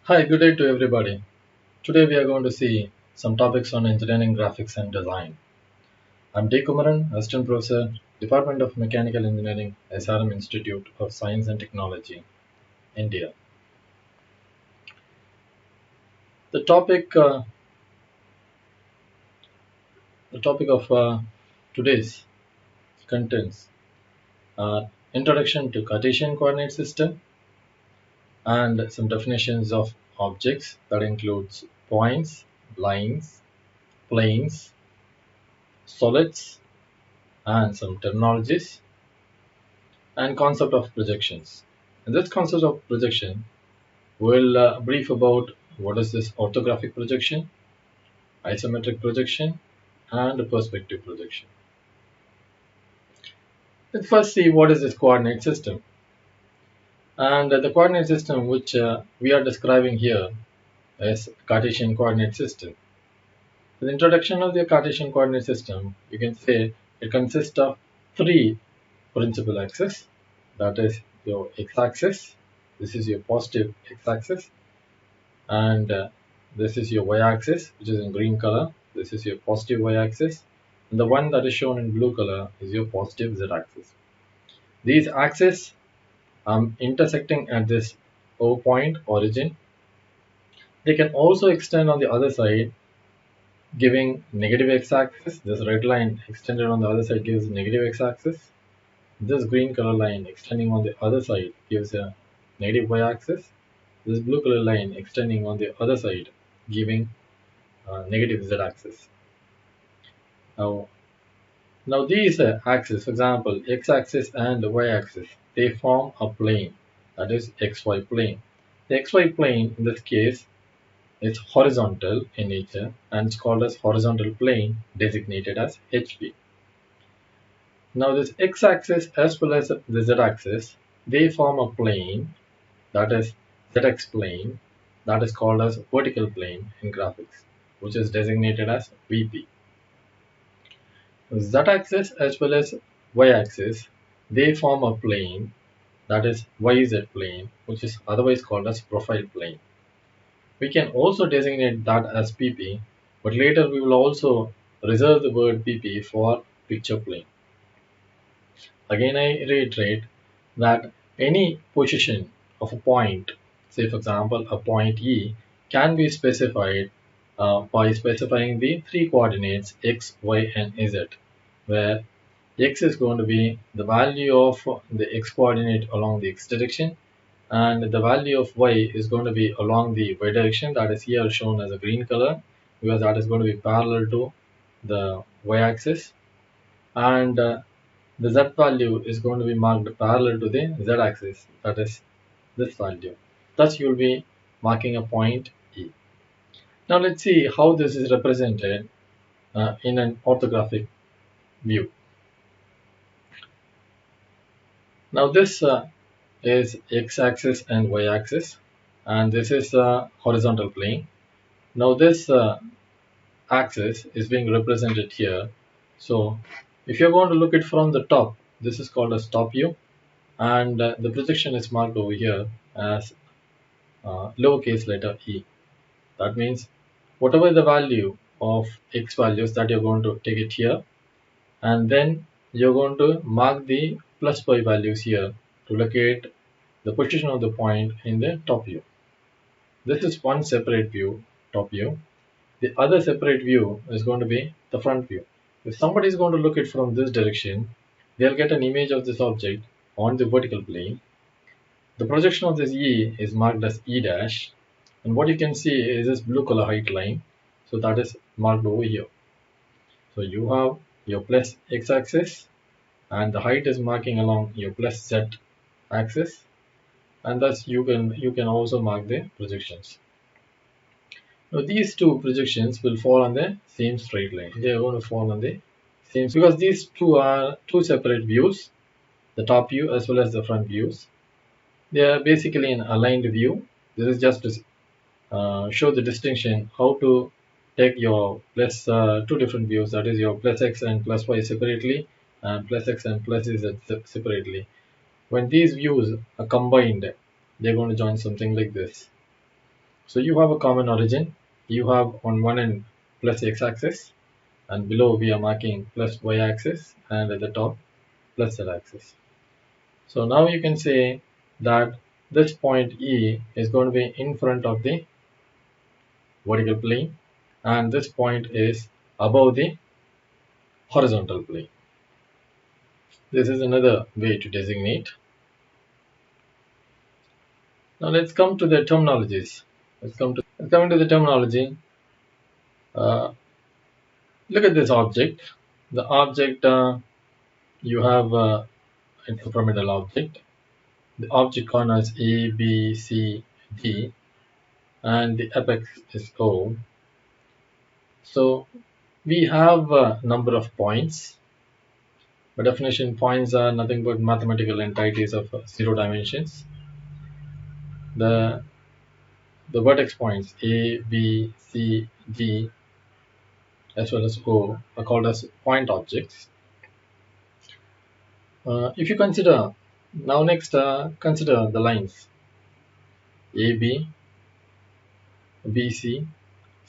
Hi, good day to everybody. Today we are going to see some topics on engineering, graphics and design. I'm D. Kumaran, Assistant Professor, Department of Mechanical Engineering, SRM Institute of Science and Technology, India. The topic, uh, the topic of today's contents are Introduction to Cartesian Coordinate System and some definitions of objects that includes points, lines, planes, solids, and some terminologies and concept of projections. In this concept of projection, we'll brief about what is this orthographic projection, isometric projection, and perspective projection. Let's first see what is this coordinate system. And the coordinate system which we are describing here is Cartesian coordinate system. The introduction of the Cartesian coordinate system, you can say it consists of three principal axes, that is your x-axis, this is your positive x-axis, and this is your y-axis, which is in green color. This is your positive y-axis, and the one that is shown in blue color is your positive z-axis. These axes intersecting at this O point origin. They can also extend on the other side, giving negative x-axis. This red line extended on the other side gives negative x-axis. This green color line extending on the other side gives a negative y-axis. This blue color line extending on the other side giving negative z-axis. Now these axes, for example, x-axis and y-axis, they form a plane, that is xy plane. The xy plane in this case is horizontal in nature and it's called as horizontal plane, designated as HP. Now this x-axis as well as the z-axis, they form a plane, that is zx plane, that is called as vertical plane in graphics, which is designated as VP. Z-axis as well as y-axis, they form a plane, that is YZ plane, which is otherwise called as profile plane. We can also designate that as PP, but later we will also reserve the word PP for picture plane. Again, I reiterate that any position of a point, say for example a point E, can be specified by specifying the three coordinates x, y, and z, where x is going to be the value of the x coordinate along the x direction, and the value of y is going to be along the y direction, that is here shown as a green color because that is going to be parallel to the y axis, and the z value is going to be marked parallel to the z axis, that is this value. Thus you will be marking a point E. Now let's see how this is represented in an orthographic view. Now this is x-axis and y-axis, and this is the horizontal plane. Now this axis is being represented here. So if you're going to look it from the top, this is called as top view, and the projection is marked over here as lowercase letter e. That means whatever the value of x values that you're going to take it here, and then you're going to mark the plus y values here to locate the position of the point in the top view. This is one separate view, top view. The other separate view is going to be the front view. If somebody is going to look it from this direction, they'll get an image of this object on the vertical plane. The projection of this E is marked as E dash, and what you can see is this blue color height line, so that is marked over here. So you have your plus x axis, and the height is marking along your plus z axis, and thus you can also mark the projections. Now these two projections will fall on the same straight line. They are going to fall on the same, because these two are two separate views, the top view as well as the front views. They are basically an aligned view. This is just to show the distinction, how to take your plus two different views, that is your plus x and plus y separately, and plus x and plus z separately. When these views are combined, they're going to join something like this. So you have a common origin. You have on one end plus x-axis, and below we are marking plus y-axis, and at the top plus z-axis. So now you can say that this point E is going to be in front of the vertical plane, and this point is above the horizontal plane. This is another way to designate. Now let's come to the terminologies. Coming to the terminology. Uh, Look at this object. The object you have it's a pyramidal object. The object corners A, B, C, D, and the apex is O. So we have a number of points. By definition, points are nothing but mathematical entities of zero dimensions. The vertex points A, B, C, D, as well as O are called as point objects. If you consider now next consider the lines AB, BC,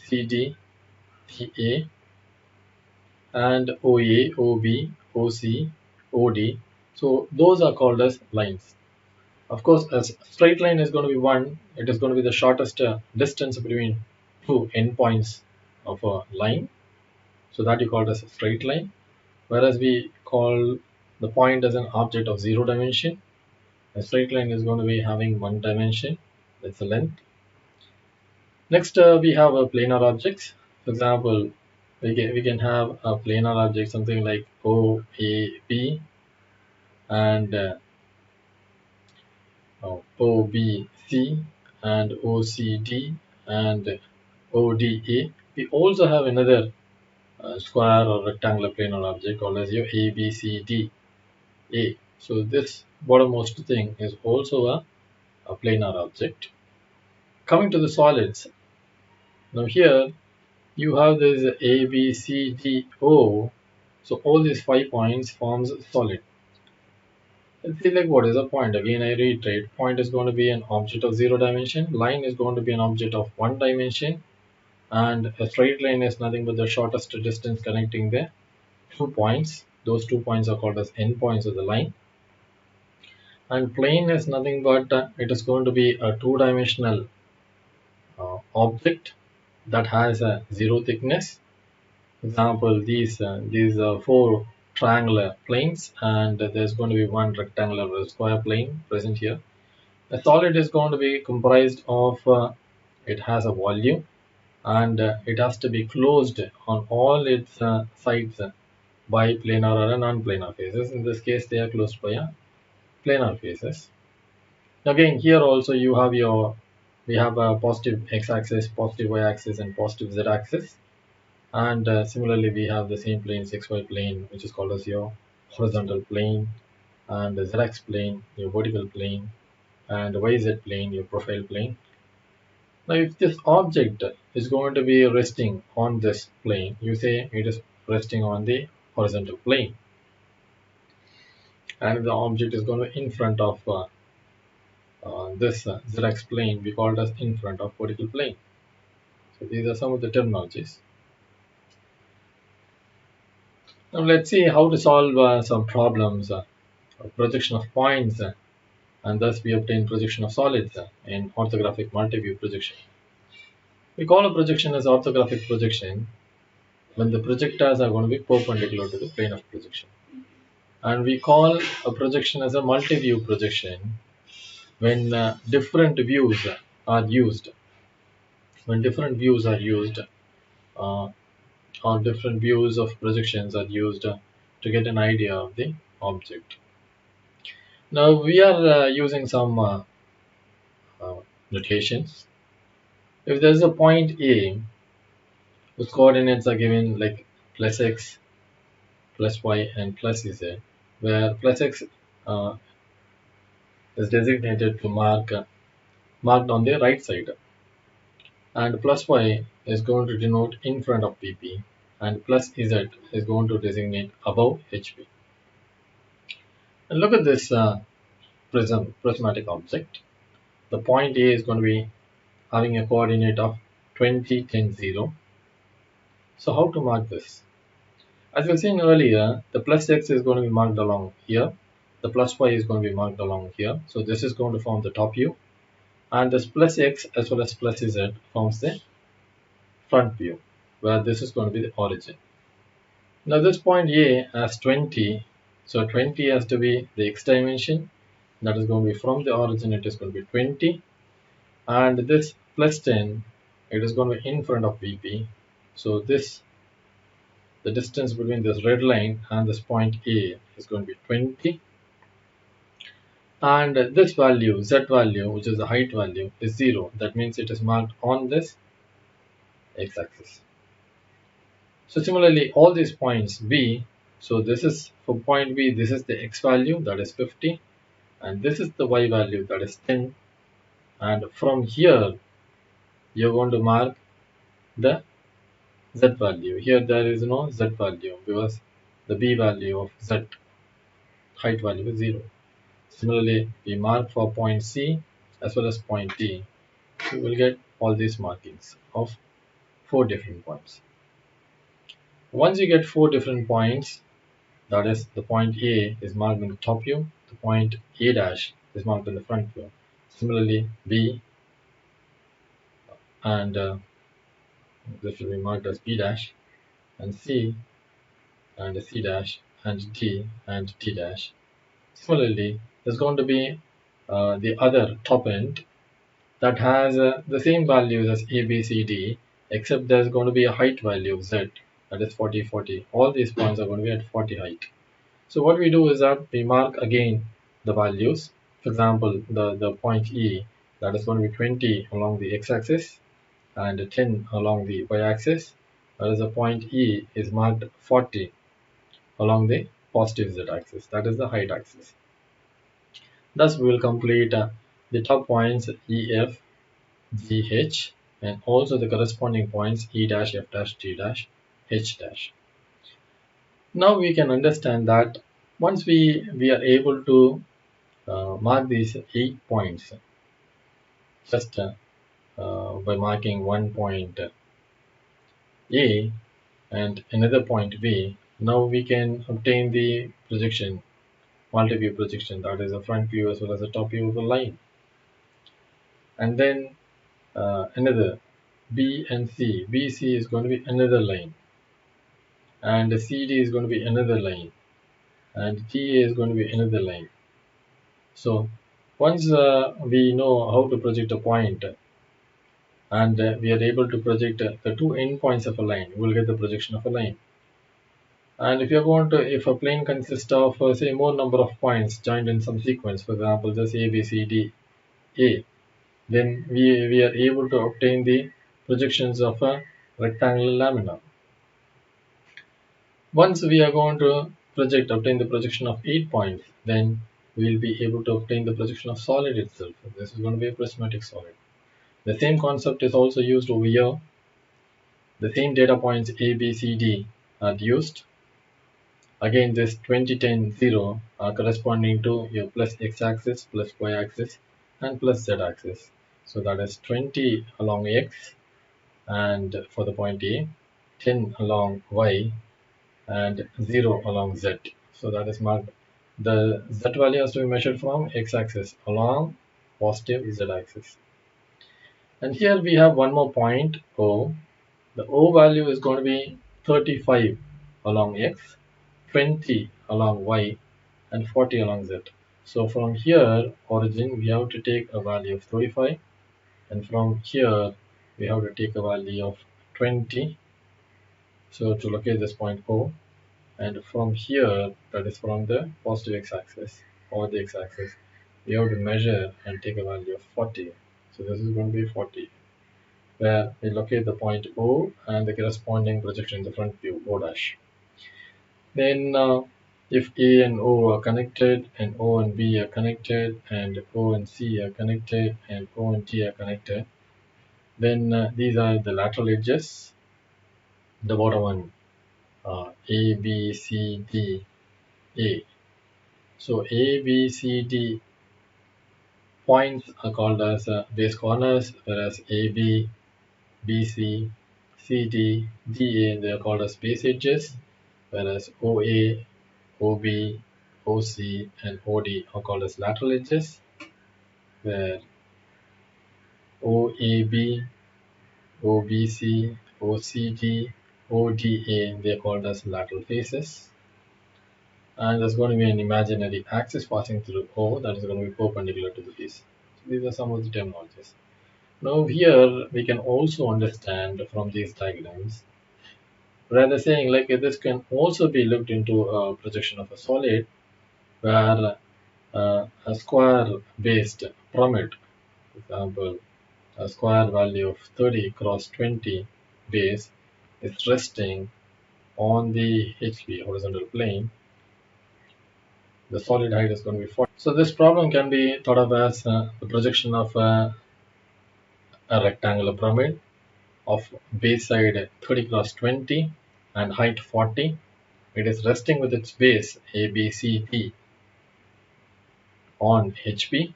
CD, DA, and OA, OB, OC, OD. So those are called as lines. Of course, a straight line is going to be one. It is going to be the shortest distance between two endpoints of a line. So that you call as a straight line. Whereas we call the point as an object of zero dimension. A straight line is going to be having one dimension. That's the length. Next, we have planar objects. For example, we can have a planar object something like OAB and OBC and OCD and ODA. We also have another square or rectangular planar object called as your ABCDA. So this bottommost thing is also a planar object. Coming to the solids. Now here you have this ABCDO. So all these 5 points forms solid. Let's see like what is a point. Again I reiterate, point is going to be an object of zero dimension, line is going to be an object of one dimension, and a straight line is nothing but the shortest distance connecting the 2 points. Those 2 points are called as endpoints of the line. And plane is nothing but it is going to be a two-dimensional object that has a zero thickness. For example, these are 4 triangular planes, and there's going to be one rectangular or square plane present here. A solid is going to be comprised of it has a volume, and it has to be closed on all its sides by planar or non-planar faces. In this case, they are closed by planar faces. Again, here also we have a positive x-axis, positive y-axis, and positive z-axis. And similarly, we have the same plane, xy plane, which is called as your horizontal plane, and the z-axis plane, your vertical plane, and the yz plane, your profile plane. Now, if this object is going to be resting on this plane, you say it is resting on the horizontal plane, and the object is going to be in front of this z-axis plane, we call it as in front of vertical plane. So these are some of the terminologies. Now let's see how to solve some problems, projection of points, and thus we obtain projection of solids in orthographic multi-view projection. We call a projection as orthographic projection when the projectors are going to be perpendicular to the plane of projection. And we call a projection as a multi-view projection when different views are used. When different views are used, or different views of projections are used to get an idea of the object. Now we are using some notations. If there is a point A whose coordinates are given like plus x, plus y, and plus z, where plus x is designated to marked on the right side, and plus y is going to denote in front of PP, and plus z is going to designate above HP. And look at this prismatic object. The point A is going to be having a coordinate of 20, 10, 0. So how to mark this? As we were saying earlier, the plus x is going to be marked along here. The plus y is going to be marked along here. So this is going to form the top view. And this plus x as well as plus z forms the front view, where this is going to be the origin. Now this point A has 20. So 20 has to be the x dimension. That is going to be from the origin, it is going to be 20. And this plus 10, it is going to be in front of VP. So this, the distance between this red line and this point A is going to be 20. And this value, z value, which is the height value, is 0. That means it is marked on this x-axis. So similarly, all these points B, so this is for point B, this is the x value, that is 50. And this is the y value, that is 10. And from here, you're going to mark the z value. Here there is no z value because the b value of z height value is 0. Similarly, we mark for point C as well as point D. We will get all these markings of 4 different points. Once you get 4 different points, that is the point A is marked in the top view, the point A dash is marked in the front view. Similarly, B and this will be marked as B dash, and C and C dash, and D and D dash. Similarly, there's going to be the other top end that has the same values as A, B, C, D, except there's going to be a height value of Z, that is 40, 40. All these points are going to be at 40 height. So what we do is that we mark again the values. For example, the point E, that is going to be 20 along the x-axis and 10 along the y-axis, whereas the point E is marked 40 along the positive z-axis, that is the height axis. Thus, we will complete the top points E, F, G, H, and also the corresponding points E dash, F dash, G dash, H dash. Now we can understand that once we are able to mark these 8 points just by marking one point A and another point B, now we can obtain the projection, multi-view projection, that is the front view as well as the top view of the line. And then another B and C. BC is going to be another line, and CD is going to be another line, and TA is going to be another line. So once we know how to project a point and we are able to project the 2 endpoints of a line, we will get the projection of a line. And if you're going to, if a plane consists of say more number of points joined in some sequence, for example just A, B, C, D, A, then we are able to obtain the projections of a rectangular lamina. Once we are going to obtain the projection of 8 points, then we will be able to obtain the projection of solid itself. This is going to be a prismatic solid. The same concept is also used over here. The same data points A, B, C, D are used. Again, this 20, 10, 0 are corresponding to your plus x-axis, plus y-axis, and plus z-axis. So that is 20 along x, and for the point A, 10 along y, and 0 along z. So that is marked. The z value has to be measured from x-axis along positive z-axis. And here we have one more point O. The O value is going to be 35 along x, 20 along y, and 40 along z. So from here, origin, we have to take a value of 35, and from here, we have to take a value of 20. So to locate this point O, and from here, that is from the positive x-axis or the x-axis, we have to measure and take a value of 40. So this is going to be 40, where we locate the point O and the corresponding projection in the front view, O dash. Then if A and O are connected, and O and B are connected, and O and C are connected, and O and T are connected, then these are the lateral edges. The bottom one, A, B, C, D, A. So A, B, C, D points are called as base corners, whereas AB, BC, CD, DA, they are called as base edges, whereas OA, OB, OC, and OD are called as lateral edges, where OAB, OBC, OCD, ODA, they are called as lateral faces. And there's going to be an imaginary axis passing through O that is going to be perpendicular to the face. So these are some of the terminologies. Now here we can also understand from these diagrams, rather saying like this can also be looked into a projection of a solid where a square based pyramid, for example, a square value of 30 cross 20 base is resting on the HP horizontal plane. The solid height is going to be 40. So this problem can be thought of as the projection of a rectangular pyramid of base side 30 cross 20 and height 40. It is resting with its base ABCD on HP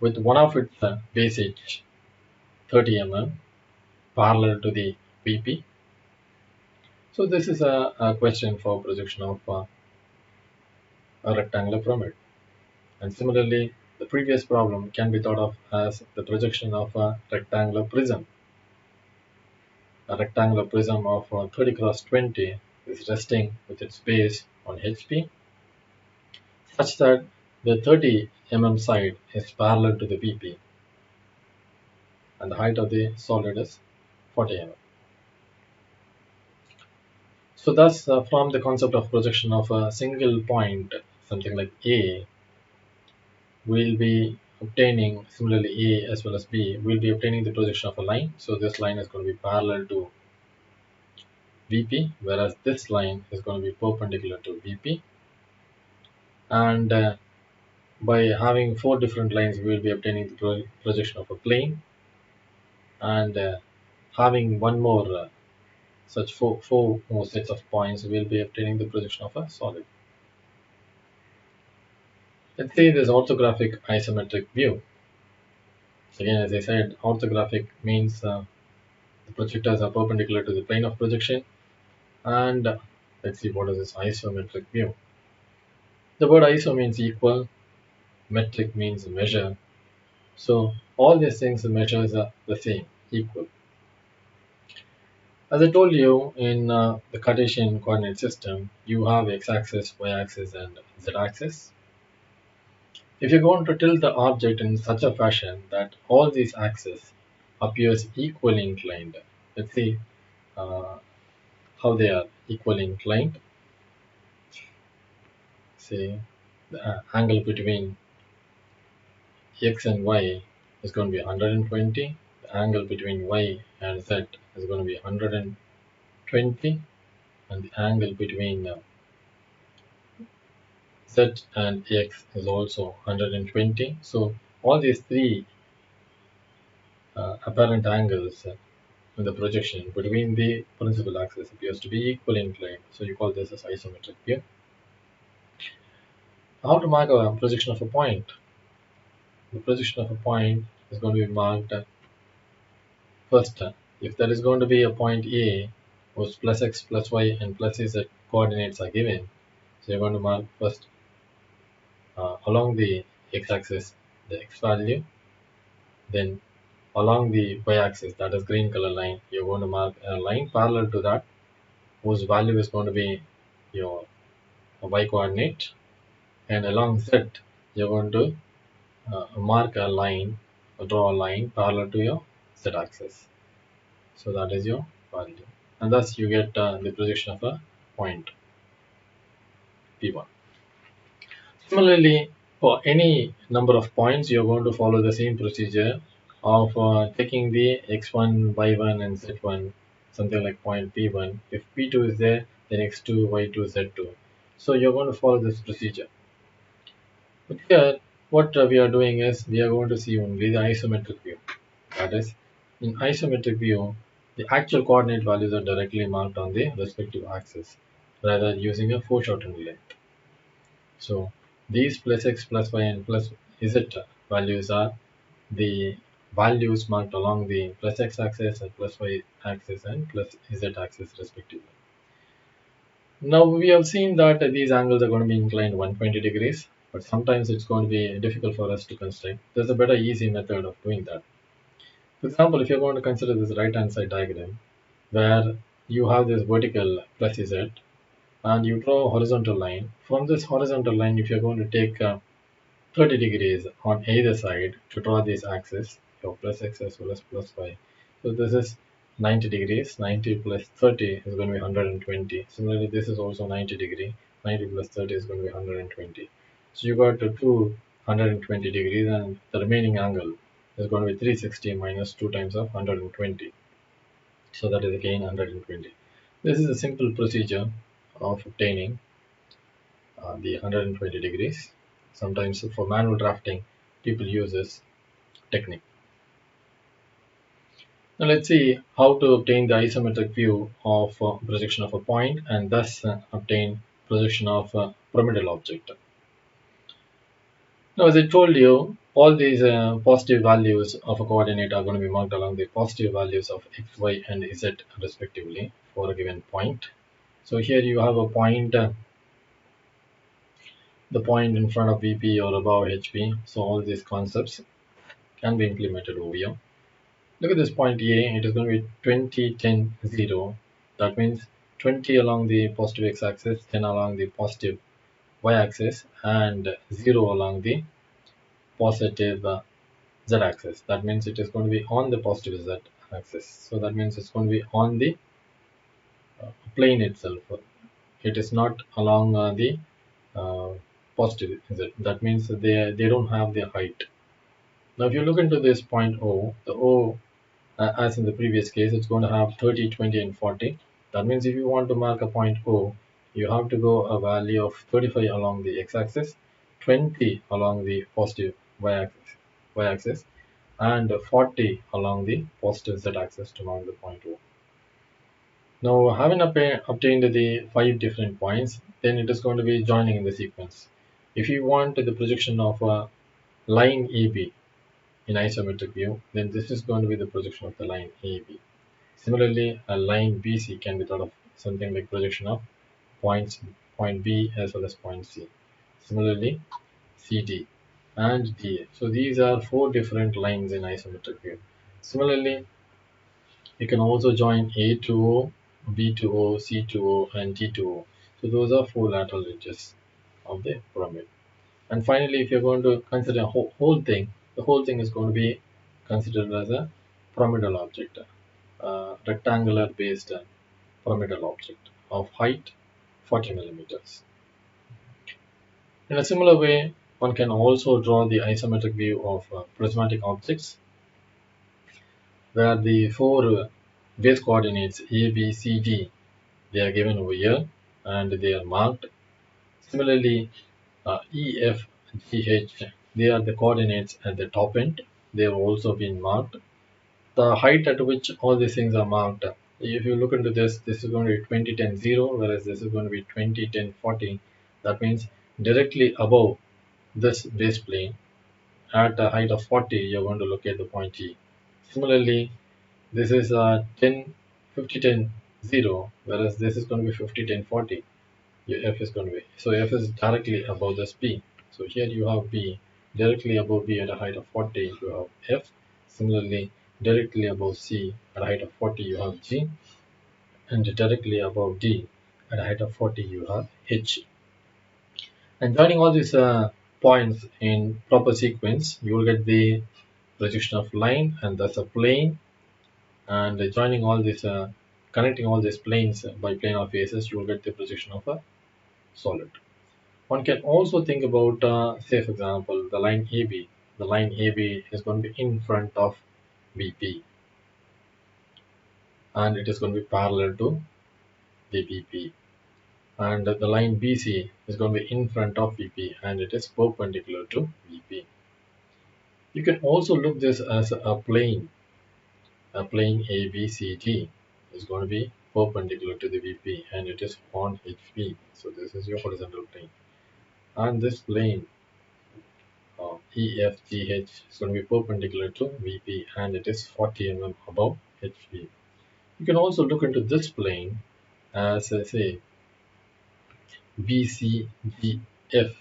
with one of its base edge 30 mm parallel to the VP. So this is a question for projection of a rectangular pyramid. And similarly, the previous problem can be thought of as the projection of a rectangular prism. A rectangular prism of 30 cross 20 is resting with its base on HP such that the 30 mm side is parallel to the VP and the height of the solid is 40 mm. So thus from the concept of projection of a single point, something like A, we'll be obtaining, similarly A as well as B, we'll be obtaining the projection of a line. So this line is going to be parallel to VP, whereas this line is going to be perpendicular to VP. And by having four different lines, we will be obtaining the projection of a plane. And having one more such four more sets of points, we will be obtaining the projection of a solid. Let's say this orthographic isometric view. So again, as I said, orthographic means the projectors are perpendicular to the plane of projection. And let's see what is this isometric view. The word iso means equal, metric means measure. So all these things, the measures are the same, equal. As I told you, in the Cartesian coordinate system, you have x-axis, y-axis, and z-axis. If you're going to tilt the object in such a fashion that all these axes appears equally inclined, let's see how they are equally inclined. Say the angle between x and y is going to be 120. The angle between y and z is going to be 120, and the angle between z and x is also 120. So all these three apparent angles in the projection between the principal axis appears to be equally inclined. So you call this as isometric view. How to mark a projection of a point? The projection of a point is going to be marked first. If there is going to be a point A whose plus x plus y and plus z coordinates are given, so you're going to mark first along the x-axis the x value, then along the y-axis, that is green color line, you're going to mark a line parallel to that whose value is going to be your y coordinate, and along z you're going to mark a line or draw a line parallel to your z-axis. So that is your value, and thus you get the projection of a point P1. Similarly, for any number of points, you're going to follow the same procedure of taking the x1, y1, and z1, something like point P1. If P2 is there, then x2, y2, z2. So you're going to follow this procedure. But here, what we are doing is we are going to see only the isometric view. That is, in isometric view, the actual coordinate values are directly marked on the respective axis, rather using a foreshortened length. So these plus x plus y and plus z values are the values marked along the plus x-axis and plus y-axis and plus z-axis respectively. Now we have seen that these angles are going to be inclined 120 degrees, but sometimes it's going to be difficult for us to construct. There's a better easy method of doing that. For example, if you're going to consider this right hand side diagram where you have this vertical plus z and you draw a horizontal line. From this horizontal line, if you're going to take 30 degrees on either side to draw this axis, your plus x as well as plus y. So this is 90 degrees, 90 plus 30 is going to be 120. Similarly, this is also 90 degree, 90 plus 30 is going to be 120. So you got two 120 degrees and the remaining angle is going to be 360 minus 2 times of 120. So that is again 120. This is a simple procedure of obtaining the 120 degrees. Sometimes for manual drafting, people use this technique. Now let's see how to obtain the isometric view of projection of a point and thus obtain projection of a pyramidal object. Now as I told you, all these positive values of a coordinate are going to be marked along the positive values of x, y and z respectively for a given point. So here you have a point, the point in front of VP or above HP. So all these concepts can be implemented over here. Look at this point A, it is going to be 20, 10, 0. That means 20 along the positive x-axis, 10 along the positive y-axis, and 0 along the positive z-axis. That means it is going to be on the positive z-axis. So that means it's going to be on the plane itself. It is not along the uh, positive z. That means they don't have the height. Now if you look into this point O, the O as in the previous case, it's going to have 30, 20 and 40. That means if you want to mark a point O, you have to go a value of 35 along the x-axis, 20 along the positive y-axis, and 40 along the positive z-axis to mark the point O. Now, having obtained the 5 different points, then it is going to be joining in the sequence. If you want the projection of a line AB in isometric view, then this is going to be the projection of the line AB. Similarly, a line BC can be thought of something like projection of point B as well as point C. Similarly, CD and DA. So these are 4 different lines in isometric view. Similarly, you can also join A to O, B to O, C to O, and D to O. So those are 4 lateral edges of the pyramid. And finally, if you're going to consider a whole thing, the whole thing is going to be considered as a pyramidal object, rectangular based pyramidal object of height 40 millimeters. In a similar way, one can also draw the isometric view of prismatic objects where the 4 base coordinates A, B, C, D, they are given over here and they are marked. Similarly, E, F, G, H, they are the coordinates at the top end. They have also been marked. The height at which all these things are marked, if you look into this is going to be 20, 10, 0, whereas this is going to be 20, 10, 40. That means directly above this base plane at a height of 40, you're going to locate the point E. Similarly, this is 10, 50, 10, 0, whereas this is going to be 50, 10, 40. Your F is going to be. So F is directly above this B. So here you have B. Directly above B at a height of 40, you have F. Similarly, directly above C at a height of 40, you have G. And directly above D at a height of 40, you have H. And joining all these points in proper sequence, you will get the projection of line and thus a plane. And joining all these, connecting all these planes by planar faces, you will get the projection of a solid. One can also think about, say for example, the line AB. The line AB is going to be in front of VP and it is going to be parallel to the VP. And the line BC is going to be in front of VP and it is perpendicular to VP. You can also look this as a plane. A plane ABCD is going to be perpendicular to the VP and it is on HP. So this is your horizontal plane. And this plane EFGH is going to be perpendicular to VP and it is 40 mm above HP. You can also look into this plane as say BCGF,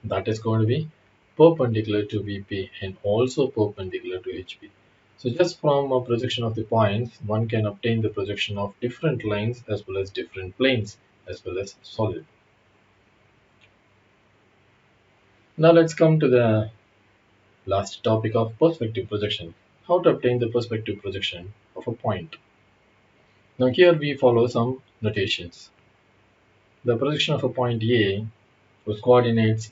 that is going to be perpendicular to VP and also perpendicular to HP. So just from a projection of the points, one can obtain the projection of different lines as well as different planes as well as solid. Now let's come to the last topic of perspective projection. How to obtain the perspective projection of a point. Now here we follow some notations. The projection of a point A whose coordinates,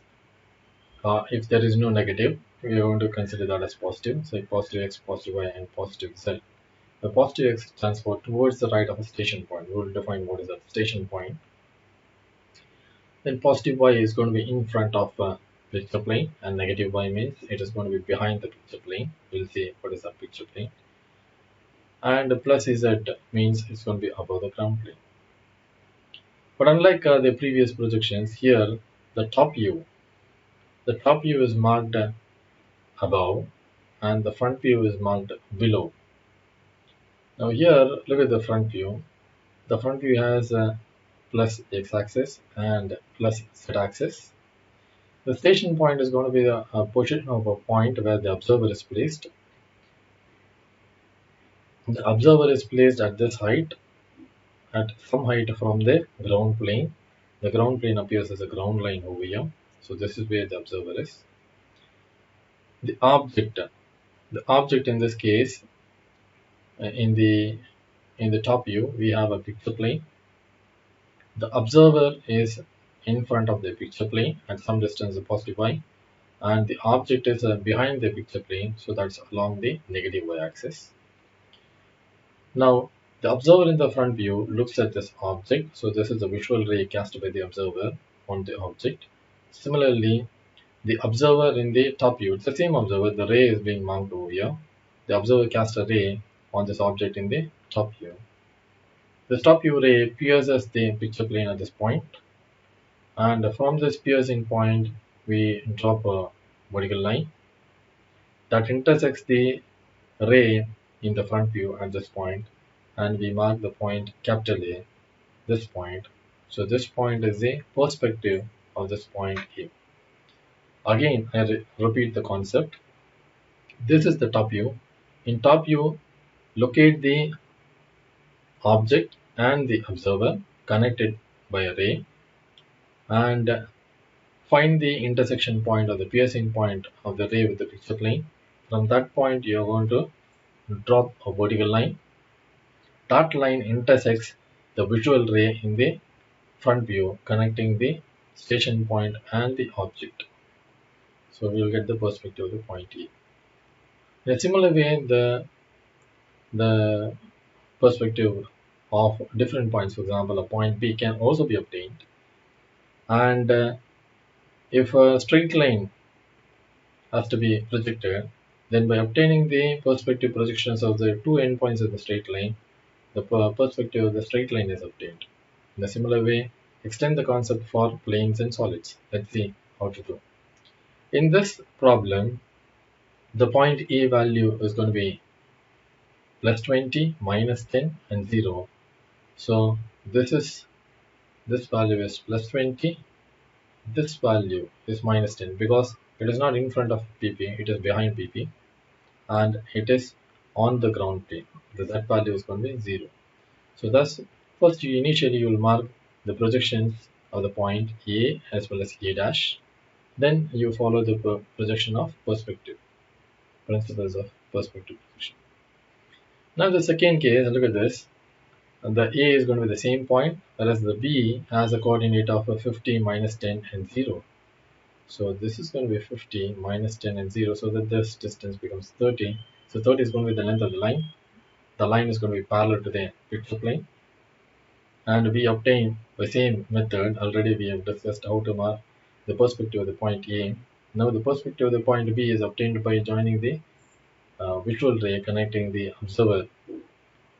if there is no negative, we are going to consider that as positive. So positive x, positive y, and positive z. The positive x stands for towards the right of a station point. We will define what is that station point. Then positive y is going to be in front of picture plane, and negative y means it is going to be behind the picture plane. We'll see what is that picture plane. And plus z means it's going to be above the ground plane. But unlike the previous projections, here the top view is marked above and the front view is marked below. Now here, look at the front view. The front view has plus x-axis and plus z-axis. The station point is going to be the position of a point where the observer is placed. The observer is placed at this height, at some height from the ground plane. The ground plane appears as a ground line over here. So this is where the observer is. The object in this case, in the top view, we have a picture plane. The observer is in front of the picture plane at some distance, the positive y, and the object is behind the picture plane, so that's along the negative y-axis. Now, the observer in the front view looks at this object, so this is the visual ray cast by the observer on the object. Similarly, the observer in the top view, it's the same observer, the ray is being marked over here. The observer casts a ray on this object in the top view. The top view ray pierces the picture plane at this point, and from this piercing point, we drop a vertical line that intersects the ray in the front view at this point, and we mark the point capital A, this point. So this point is the perspective of this point A. Again, I repeat the concept. This is the top view. In top view, locate the object and the observer connected by a ray and find the intersection point or the piercing point of the ray with the picture plane. From that point, you are going to drop a vertical line. That line intersects the visual ray in the front view, connecting the station point and the object. So we will get the perspective of the point E. In a similar way, the perspective of different points, for example, a point B can also be obtained. And if a straight line has to be projected, then by obtaining the perspective projections of the two endpoints of the straight line, the perspective of the straight line is obtained. In a similar way, extend the concept for planes and solids. Let's see how to do. In this problem, the point A value is going to be plus 20, minus 10, and 0. So this value is plus 20. This value is minus 10 because it is not in front of PP, it is behind PP, and it is on the ground plane. The Z value is going to be 0. So thus, first initially you will mark the projections of the point A as well as A dash. Then you follow the projection of perspective, principles of perspective projection. Now the second case, look at this. The A is going to be the same point, whereas the B has a coordinate of 50, minus 10, and 0. So this is going to be 50, minus 10, and 0, so that this distance becomes 30. So 30 is going to be the length of the line. The line is going to be parallel to the picture plane. And we obtain the same method. Already we have discussed how to mark the perspective of the point A. Now the perspective of the point B is obtained by joining the visual ray connecting the observer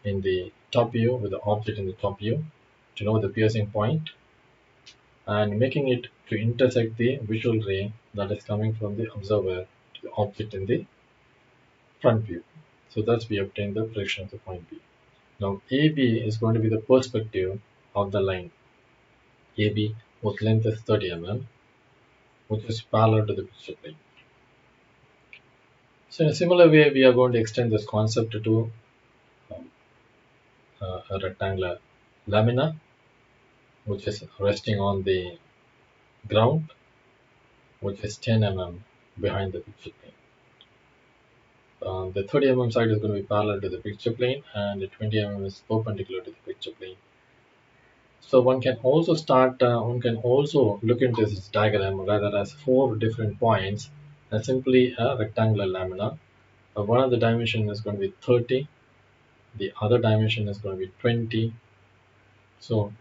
in the top view with the object in the top view to know the piercing point and making it to intersect the visual ray that is coming from the observer the object in the front view. So thus we obtain the projection of the point B. Now AB is going to be the perspective of the line AB whose length is 30 mm, which is parallel to the picture plane. So in a similar way, we are going to extend this concept to um, a rectangular lamina, which is resting on the ground, which is 10 mm behind the picture plane. The 30 mm side is going to be parallel to the picture plane, and the 20 mm is perpendicular to the picture plane. So one can also look into this diagram rather as four different points and simply a rectangular lamina. One of the dimension is going to be 30, the other dimension is going to be 20. So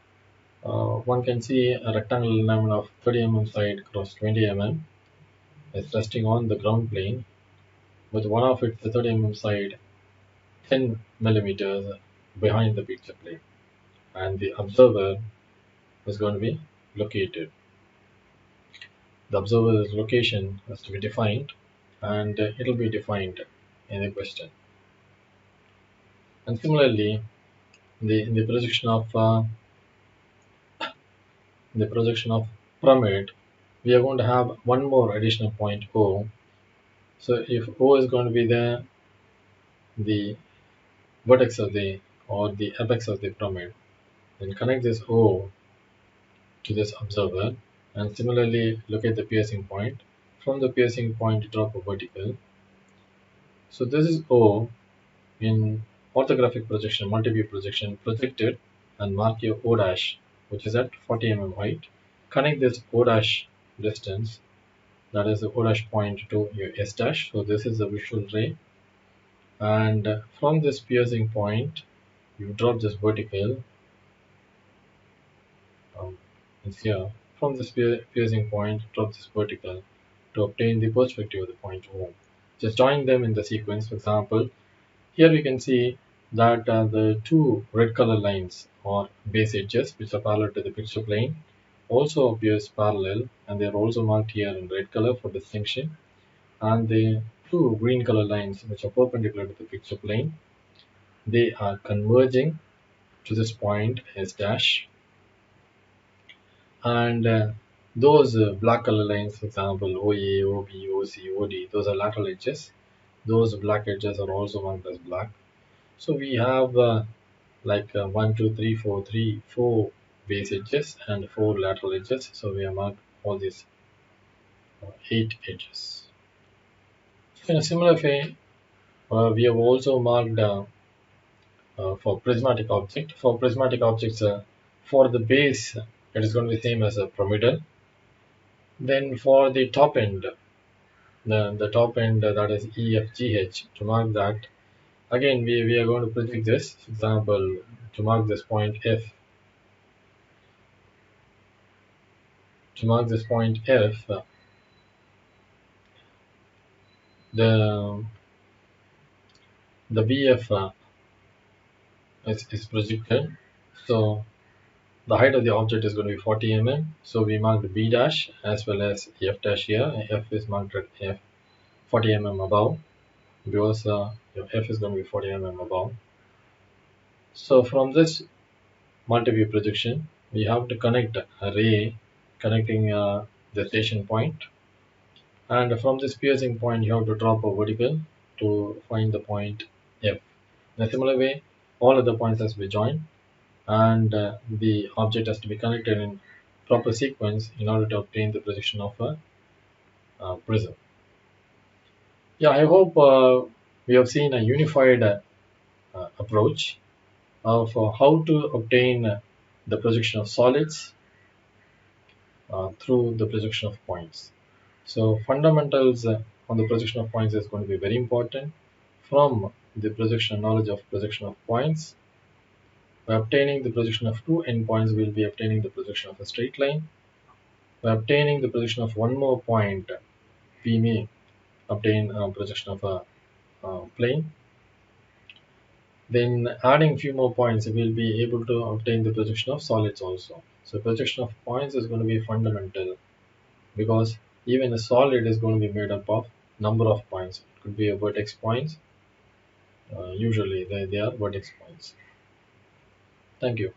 one can see a rectangular lamina of 30 mm side cross 20 mm is resting on the ground plane, with one of its the 30 mm side 10 millimeters behind the picture plane, and the observer is going to be located. The observer's location has to be defined, and it will be defined in the question. And similarly, in the projection of pyramid, we are going to have one more additional point O. So if O is going to be the vertex of the or the apex of the pyramid, then connect this O to this observer, and similarly look at the piercing point. From the piercing point, drop a vertical. So this is O in orthographic projection, multi-view projection, projected, and mark your O dash, which is at 40 mm height. Connect this O dash distance, that is the O dash point, to your S dash. So this is the visual ray, and from this piercing point, you drop this vertical. It's here. From this piercing point, drop this vertical to obtain the perspective of the point O. Just join them in the sequence. For example, here we can see that the two red color lines or base edges which are parallel to the picture plane also appears parallel, and they are also marked here in red color for distinction. And the two green color lines which are perpendicular to the picture plane, they are converging to this point S dash, and those black color lines, for example OA, OB, OC, OD, those are lateral edges. Those black edges are also marked as black. So we have like 1, 2, 3, 4, 4 base edges and 4 lateral edges. So we have marked all these 8 edges. So in a similar way, we have also marked for prismatic object. For prismatic objects, for the base, it is going to be same as a pyramidal. Then for the top end, the top end that is EFGH, to mark that, again we are going to project this. For example, to mark this point F, the BF is projected. So the height of the object is going to be 40 mm. So we marked B dash as well as F dash here. F is marked at F 40 mm above, because your F is going to be 40 mm above. So from this multi-view projection, we have to connect a ray connecting the station point, and from this piercing point you have to drop a vertical to find the point F. In a similar way, all other points has to be joined, and the object has to be connected in proper sequence in order to obtain the projection of a prism. Yeah, I hope we have seen a unified approach of how to obtain the projection of solids through the projection of points. So fundamentals on the projection of points is going to be very important. From the knowledge of projection of points, by obtaining the projection of two endpoints, we will be obtaining the projection of a straight line. By obtaining the projection of one more point, we may obtain a projection of a plane. Then adding few more points, we will be able to obtain the projection of solids also. So projection of points is going to be fundamental, because even a solid is going to be made up of number of points. It could be a vertex points. Usually they are vertex points. Thank you.